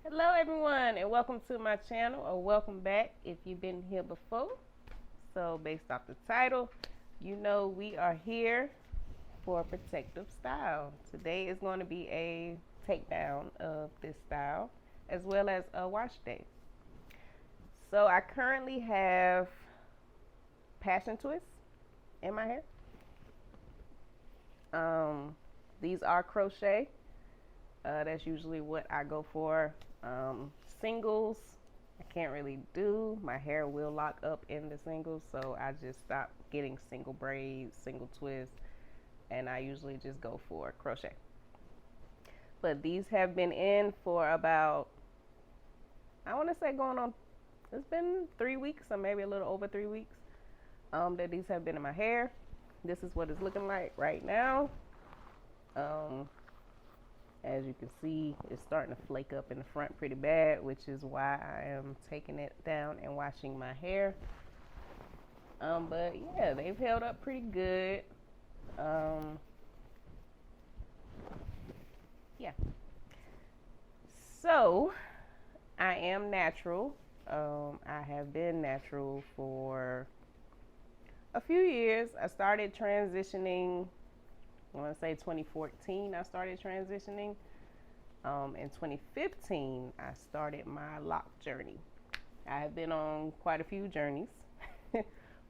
Hello everyone and welcome to my channel, or welcome back if you've been here before. So based off the title, you know we are here for protective style. Today is going to be a takedown of this style as well as a wash day. So I currently have passion twists in my hair. These are crochet. That's usually what I go for. Singles, I can't really do. My hair will lock up in the singles, so I just stopped getting single braids, single twists, and I usually just go for crochet. But these have been in for about, I want to say going on, it's been 3 weeks or maybe a little over 3 weeks that these have been in my hair. This is what it's looking like right now. As you can see, it's starting to flake up in the front pretty bad, which is why I am taking it down and washing my hair. But yeah, they've held up pretty good. Yeah. So I am natural. I have been natural for a few years. I started transitioning, I want to say 2014 I started transitioning. In 2015 I started my lock journey. I have been on quite a few journeys,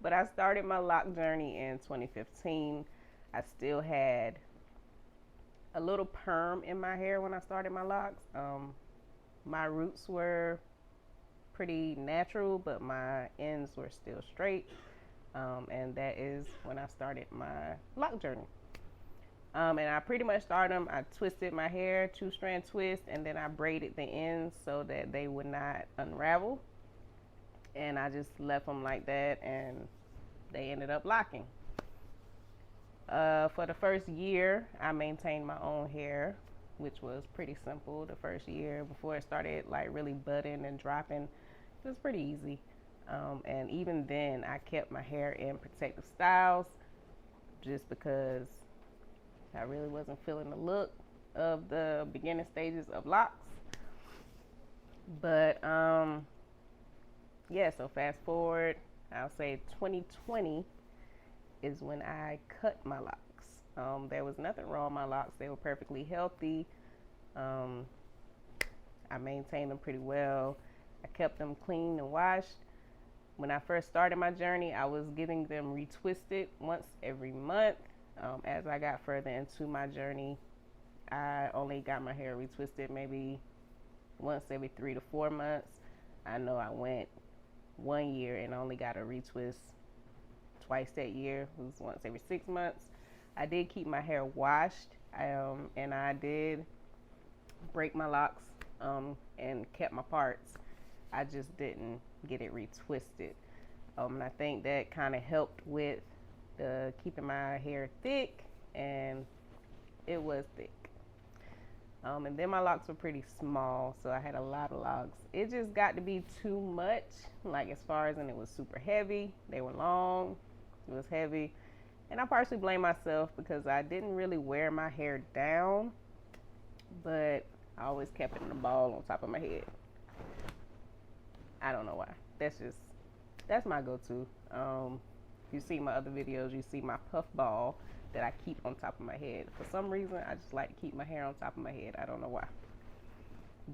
but I started my lock journey in 2015. I still had a little perm in my hair when I started my locks. My roots were pretty natural, but my ends were still straight. And that is when I started my lock journey. And I pretty much started them. I twisted my hair, 2-strand twist, and then I braided the ends so that they would not unravel. And I just left them like that, and they ended up locking. For the first year, I maintained my own hair, which was pretty simple. The first year before it started like really budding and dropping, it was pretty easy. And even then, I kept my hair in protective styles just because I really wasn't feeling the look of the beginning stages of locks. But yeah, so fast forward, I'll say 2020 is when I cut my locks. There was nothing wrong with my locks. They were perfectly healthy. I maintained them pretty well. I kept them clean and washed. When I first started my journey, I was getting them retwisted once every month. As I got further into my journey, I only got my hair retwisted maybe once every 3 to 4 months. I know I went 1 year and only got a retwist twice that year. It was once every 6 months. I did keep my hair washed, and I did break my locks and kept my parts. I just didn't get it retwisted. And I think that kind of helped with keeping my hair thick, and it was thick. And then my locks were pretty small, so I had a lot of locks. It just got to be too much, like as far as, and it was super heavy. They were long, it was heavy. And I partially blame myself because I didn't really wear my hair down, but I always kept it in a ball on top of my head. I don't know why. That's my go-to. You see my other videos, you see my puff ball that I keep on top of my head. For some reason, I just like to keep my hair on top of my head. I don't know why.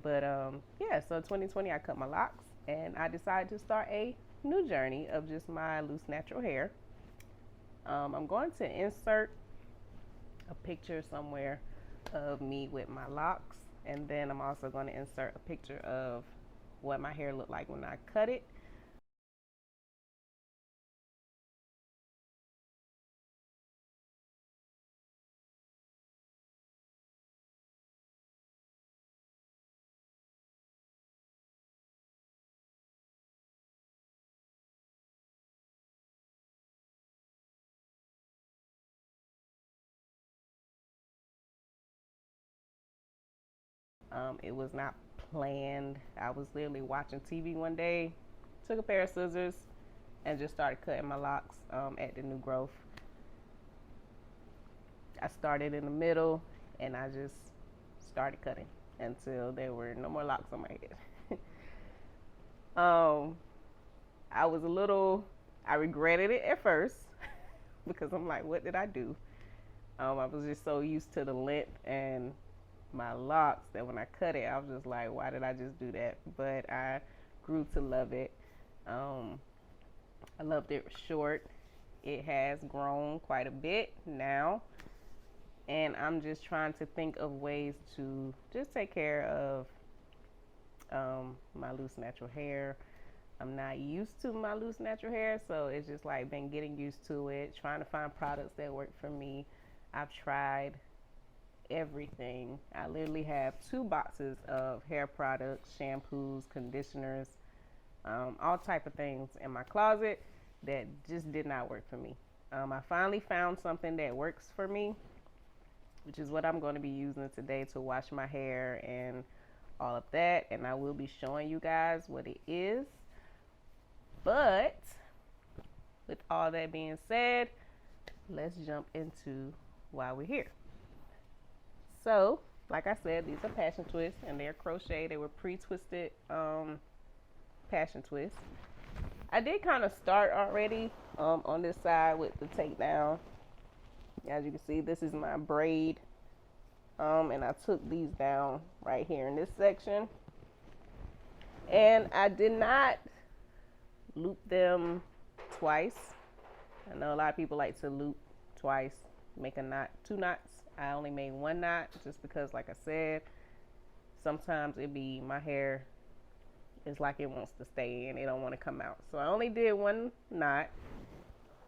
But yeah, so 2020 I cut my locks, and I decided to start a new journey of just my loose natural hair. I'm going to insert a picture somewhere of me with my locks, and then I'm also going to insert a picture of what my hair looked like when I cut it. It was not planned. I was literally watching TV one day, took a pair of scissors, and just started cutting my locks at the new growth. I started in the middle, and I just started cutting until there were no more locks on my head. I regretted it at first because I'm like, what did I do? I was just so used to the length and my locks that when I cut it, I was just like, why did I just do that? But I grew to love it. I loved it short. It has grown quite a bit now. And I'm just trying to think of ways to just take care of my loose natural hair. I'm not used to my loose natural hair, so it's just like been getting used to it, trying to find products that work for me. I've tried everything. I literally have 2 boxes of hair products, shampoos, conditioners, all type of things in my closet that just did not work for me. I finally found something that works for me, which is what I'm going to be using today to wash my hair and all of that, and I will be showing you guys what it is. But with all that being said, let's jump into why we're here. So, like I said, these are passion twists, and they're crochet. They were pre-twisted passion twists. I did kind of start already on this side with the takedown. As you can see, this is my braid, and I took these down right here in this section, and I did not loop them twice. I know a lot of people like to loop twice, make a knot, 2 knots. I only made 1 knot just because, like I said, sometimes it be my hair is like it wants to stay in, it don't want to come out. So I only did 1 knot,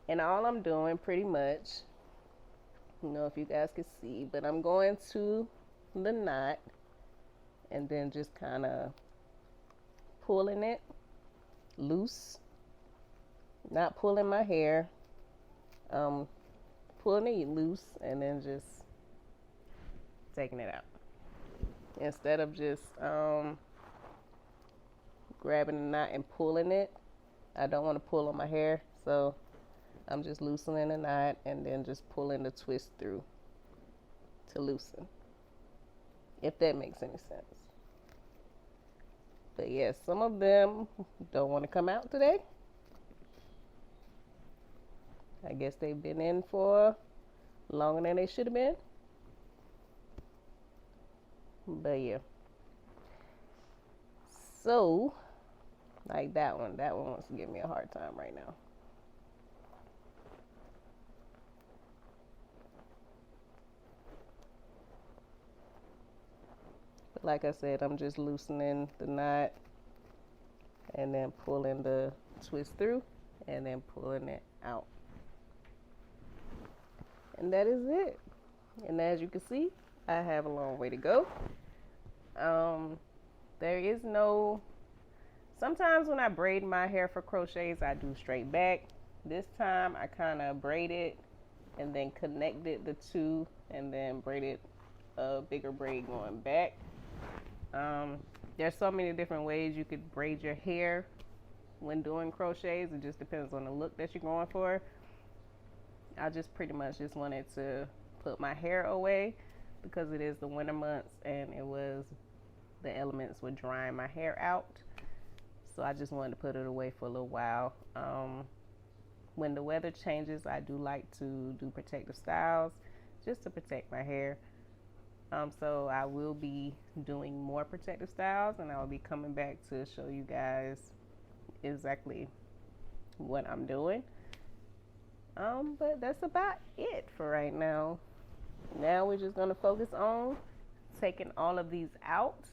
and all I'm doing pretty much, you know, if you guys can see, but I'm going to the knot and then just kind of pulling it loose, not pulling my hair, pulling it loose and then just taking it out instead of just grabbing the knot and pulling it. I don't want to pull on my hair, so I'm just loosening the knot and then just pulling the twist through to loosen, if that makes any sense. But yes, some of them don't want to come out today. I guess they've been in for longer than they should have been. But yeah. So, like that one wants to give me a hard time right now. But like I said, I'm just loosening the knot and then pulling the twist through and then pulling it out. And that is it. And as you can see, I have a long way to go. There is no, sometimes when I braid my hair for crochets, I do straight back. This time I kind of braided and then connected the 2 and then braided a bigger braid going back. There's so many different ways you could braid your hair when doing crochets. It just depends on the look that you're going for. I just pretty much just wanted to put my hair away because it is the winter months and the elements were drying my hair out. So I just wanted to put it away for a little while. When the weather changes, I do like to do protective styles just to protect my hair. So I will be doing more protective styles, and I'll be coming back to show you guys exactly what I'm doing. But that's about it for right now. Now we're just gonna focus on taking all of these out.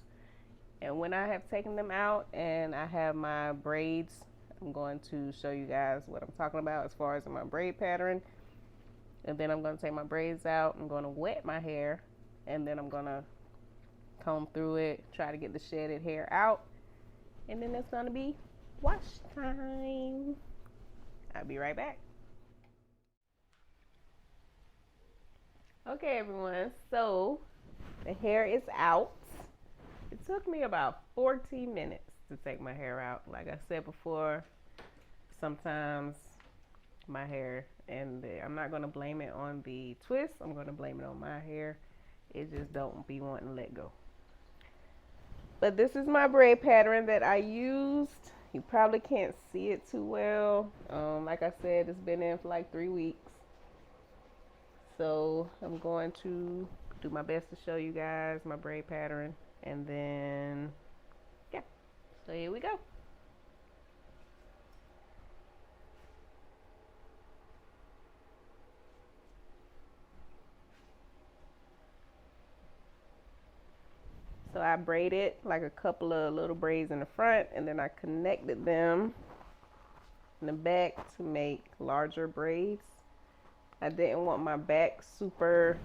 And when I have taken them out and I have my braids, I'm going to show you guys what I'm talking about as far as my braid pattern. And then I'm going to take my braids out. I'm going to wet my hair. And then I'm going to comb through it, try to get the shedded hair out. And then it's going to be wash time. I'll be right back. Okay, everyone. So the hair is out. It took me about 14 minutes to take my hair out. Like I said before, sometimes my hair, and I'm not going to blame it on the twist. I'm going to blame it on my hair. It just don't be wanting to let go. But this is my braid pattern that I used. You probably can't see it too well. Like I said, it's been in for like 3 weeks. So I'm going to do my best to show you guys my braid pattern. And then, yeah, so here we go. So I braided like a couple of little braids in the front, and then I connected them in the back to make larger braids. I didn't want my back super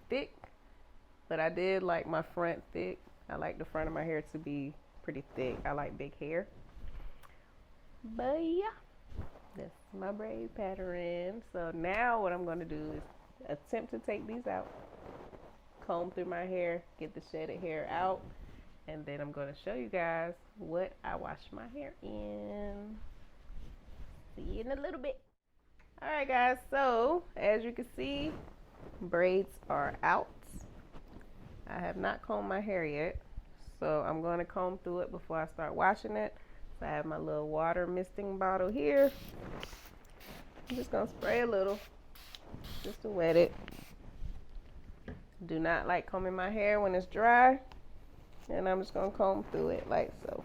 thick, but I did like my front thick. I like the front of my hair to be pretty thick. I like big hair. But yeah, that's my braid pattern. So now what I'm going to do is attempt to take these out, comb through my hair, get the shedded hair out, and then I'm going to show you guys what I wash my hair in. See you in a little bit. Alright guys, so as you can see, braids are out. I have not combed my hair yet, so I'm going to comb through it before I start washing it. So I have my little water misting bottle here. I'm just going to spray a little just to wet it. Do not like combing my hair when it's dry, and I'm just going to comb through it like so.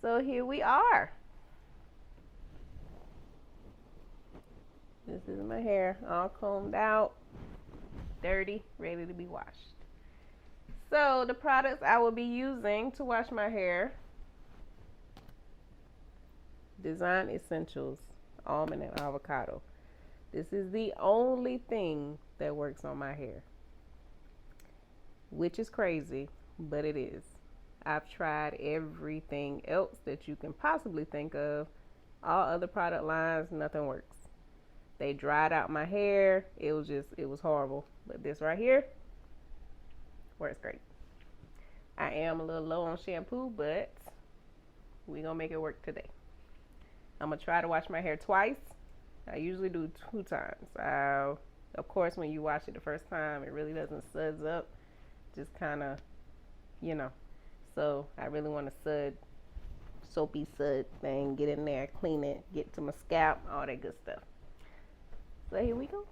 So here we are. This is my hair, all combed out, dirty, ready to be washed. So the products I will be using to wash my hair: Design Essentials Almond and Avocado. This is the only thing that works on my hair, which is crazy, but it is. I've tried everything else that you can possibly think of. All other product lines, nothing works. They dried out my hair. It was horrible. But this right here works great. I am a little low on shampoo, but we're gonna make it work today. I'm gonna try to wash my hair twice. I usually do 2 times. Of course, when you wash it the first time, it really doesn't suds up. Just kind of, you know. So I really want a soapy sud thing, get in there, clean it, get to my scalp, all that good stuff. So here we go.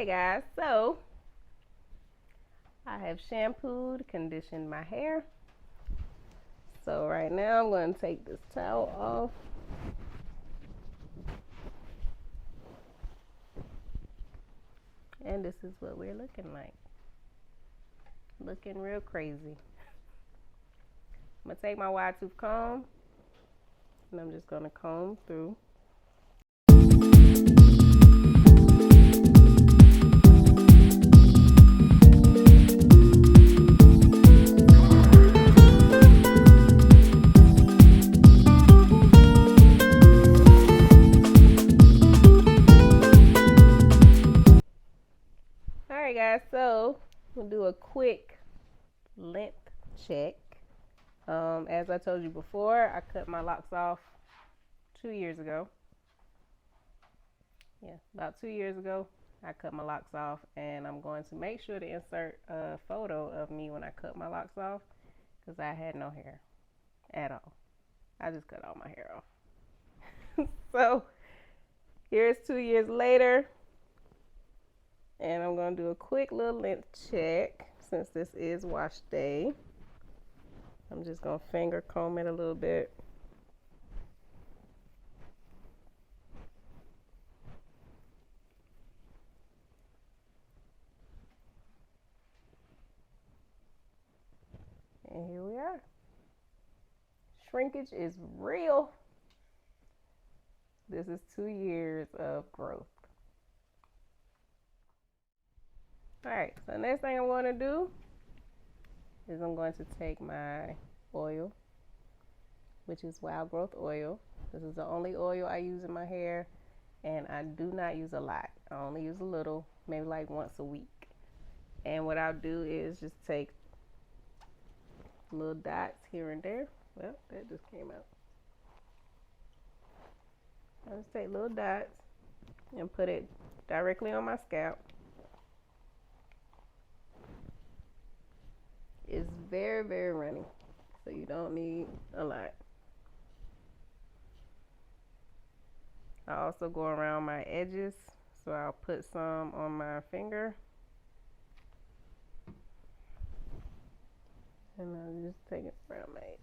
Alright guys, so I have shampooed, conditioned my hair. So right now I'm going to take this towel off. And this is what we're looking like. Looking real crazy. I'm going to take my wide tooth comb and I'm just going to comb through. Alright guys, so we'll do a quick length check. As I told you before, I cut my locks off 2 years ago. Yeah, about 2 years ago, I cut my locks off, and I'm going to make sure to insert a photo of me when I cut my locks off, because I had no hair at all. I just cut all my hair off. So here's 2 years later, and I'm going to do a quick little length check since this is wash day. I'm just going to finger comb it a little bit. And here we are. Shrinkage is real. This is 2 years of growth. Alright, so the next thing I'm going to do is I'm going to take my oil, which is wild growth oil. This is the only oil I use in my hair, and I do not use a lot. I only use a little, maybe like once a week. And what I'll do is just take little dots here and there. Well, that just came out. I'll just take little dots and put it directly on my scalp. It's very, very runny, so you don't need a lot. I also go around my edges, so I'll put some on my finger. And I'll just take it around my edge.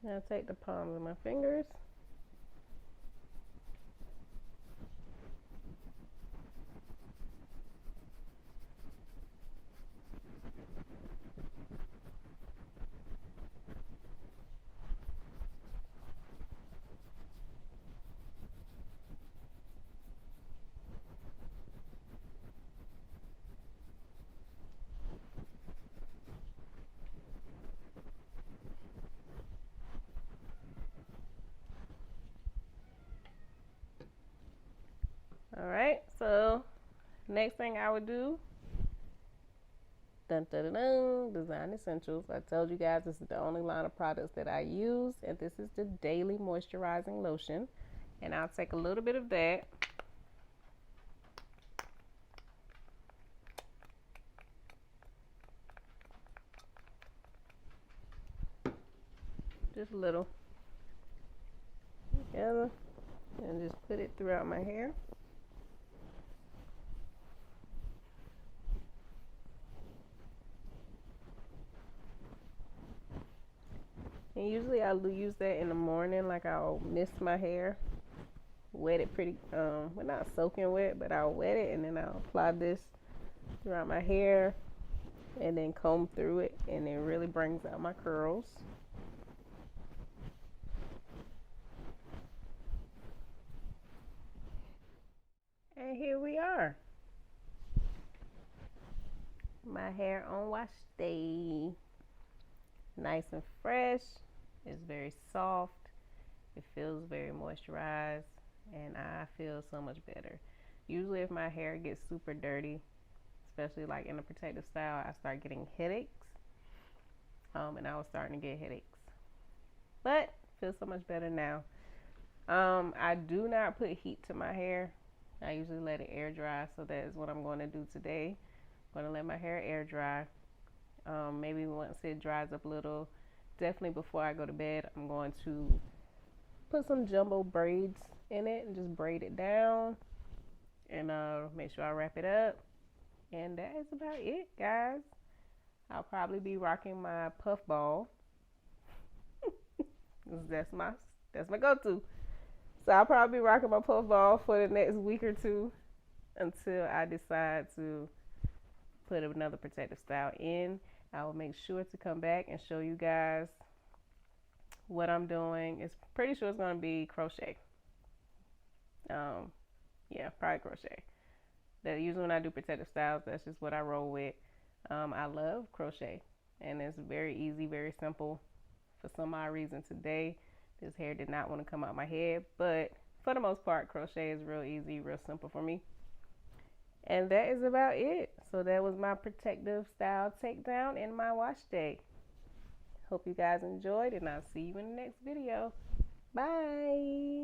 Now take the palms of my fingers Alright, so next thing I would do, dun, dun, dun, dun, Design Essentials. I told you guys this is the only line of products that I use, and this is the Daily Moisturizing Lotion. And I'll take a little bit of that. Just a little together, and just put it throughout my hair. And usually I'll use that in the morning, like I'll mist my hair, wet it pretty, well, not soaking wet, but I'll wet it, and then I'll apply this throughout my hair, and then comb through it, and it really brings out my curls. And here we are. My hair on wash day. Nice and fresh. It's very soft. It feels very moisturized, and I feel so much better. Usually if my hair gets super dirty, especially like in a protective style, I start getting headaches. And I was starting to get headaches. But feels so much better now. I do not put heat to my hair. I usually let it air dry, so that is what I'm going to do today. I'm going to let my hair air dry. Maybe once it dries up a little, definitely before I go to bed, I'm going to put some jumbo braids in it and just braid it down and make sure I wrap it up. And that is about it, guys. I'll probably be rocking my puff ball. that's my go-to. So I'll probably be rocking my puff ball for the next week or two until I decide to put another protective style in. I will make sure to come back and show you guys what I'm doing. It's pretty sure it's going to be crochet. Yeah, probably crochet. That usually when I do protective styles, that's just what I roll with. I love crochet, and it's very easy, very simple. For some odd reason today, this hair did not want to come out my head, but for the most part, crochet is real easy, real simple for me. And that is about it. So that was my protective style takedown and my wash day. Hope you guys enjoyed, and I'll see you in the next video. Bye.